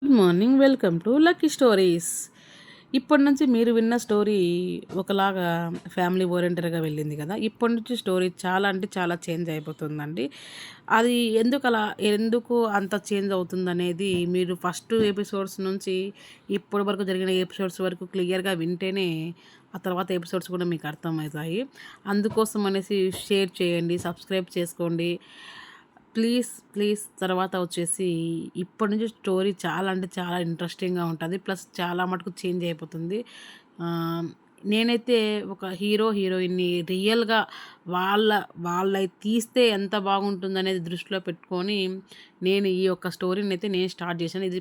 Good morning. Welcome to lucky stories. ఇప్పటి నుంచి మీరు విన్న స్టోరీ ఒకలాగా ఫ్యామిలీ ఓరియంటెడ్‌గా వెళ్ళింది కదా! ఇప్పటి నుంచి స్టోరీ చాలా అంటే చాలా చేంజ్ అయిపోతుందండి. అది ఎందుకు అంత చేంజ్ అవుతుందనేది మీరు ఫస్ట్ ఎపిసోడ్స్ నుంచి ఇప్పటి వరకు జరిగిన ఎపిసోడ్స్ వరకు క్లియర్‌గా వింటేనే ఆ తర్వాత ఎపిసోడ్స్ కూడా మీకు అర్థమవుతాయి. అందుకోసం అనేసి షేర్ చేయండి, సబ్స్క్రైబ్ చేసుకోండి. Please, please. తర్వాత వచ్చేసి ఇప్పటి నుంచి స్టోరీ చాలా అంటే చాలా ఇంట్రెస్టింగ్‌గా ఉంటది. ప్లస్ చాలా మటుకు చేంజ్ అయిపోతుంది. ఆహ్, నేనైతే ఒక హీరోయిన్‌ని రియల్‌గా వాళ్ళ వాళ్ళయి తీస్తే ఎంత బాగుంటుందనేది దృష్టిలో పెట్టుకొని నేను ఈ యొక్క స్టోరీనైతే నేను స్టార్ట్ చేశాను. ఇది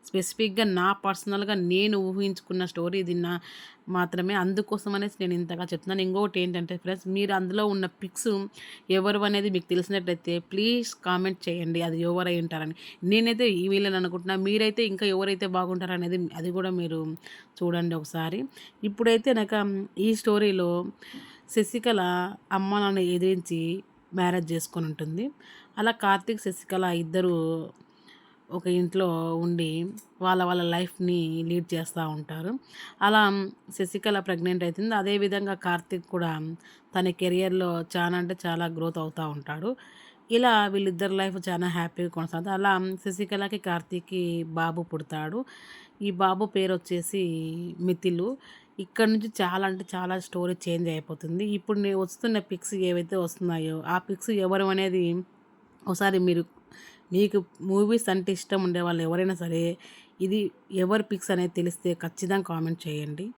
స్పెసిఫిక్‌గా నా పర్సనల్‌గా నేను ఊహించుకున్న స్టోరీ ఇది మాత్రమే. అందుకోసం అనేసి నేను ఇంతగా చెప్తున్నాను. ఇంకొకటి ఏంటంటే ఫ్రెండ్స్, మీరు అందులో ఉన్న పిక్స్ ఎవరివనేది మీకు తెలిసినట్లయితే ప్లీజ్ కామెంట్ చేయండి. అది ఎవరై ఉంటారని. నేనైతే ఈ వీళ్ళని అనుకుంటున్నా. మీరైతే ఇంకా ఎవరైతే బాగుంటారనేది అది కూడా మీరు చూడండి ఒకసారి. ఇప్పుడైతే ఈ స్టోరీలో శశికళ అమ్మ నాన్న ఎదిరించి మ్యారేజ్ చేసుకొని ఉంటుంది. అలా కార్తీక్, శశికళ ఇద్దరు ఒక ఇంట్లో ఉండి వాళ్ళ లైఫ్‌ని లీడ్ చేస్తా ఉంటారు. అలా శశికళ ప్రెగ్నెంట్ అయితుంది. అదేవిధంగా కార్తీక్ కూడా తన కెరియర్‌లో చాలా అంటే చాలా గ్రోత్ అవుతా ఉంటాడు. ఇలా వీళ్ళిద్దరి లైఫ్ చాలా హ్యాపీగా కొనసాగుతుంది. అలా శశికళకి, కార్తీక్‌కి బాబు పుడతాడు. ఈ బాబు పేరొచ్చేసి మిథిలు. ఇక్కడ నుంచి చాలా అంటే చాలా స్టోరీ చేంజ్ అయిపోతుంది. ఇప్పుడు వస్తున్న పిక్స్ ఏవైతే వస్తున్నాయో, ఆ పిక్స్ ఎవరు అనేది ఒకసారి మీకు మూవీస్ అంటే ఇష్టం ఉండేవాళ్ళు ఎవరైనా సరే, ఇది ఎవరి పిక్స్ అనేది తెలిస్తే ఖచ్చితంగా కామెంట్ చేయండి.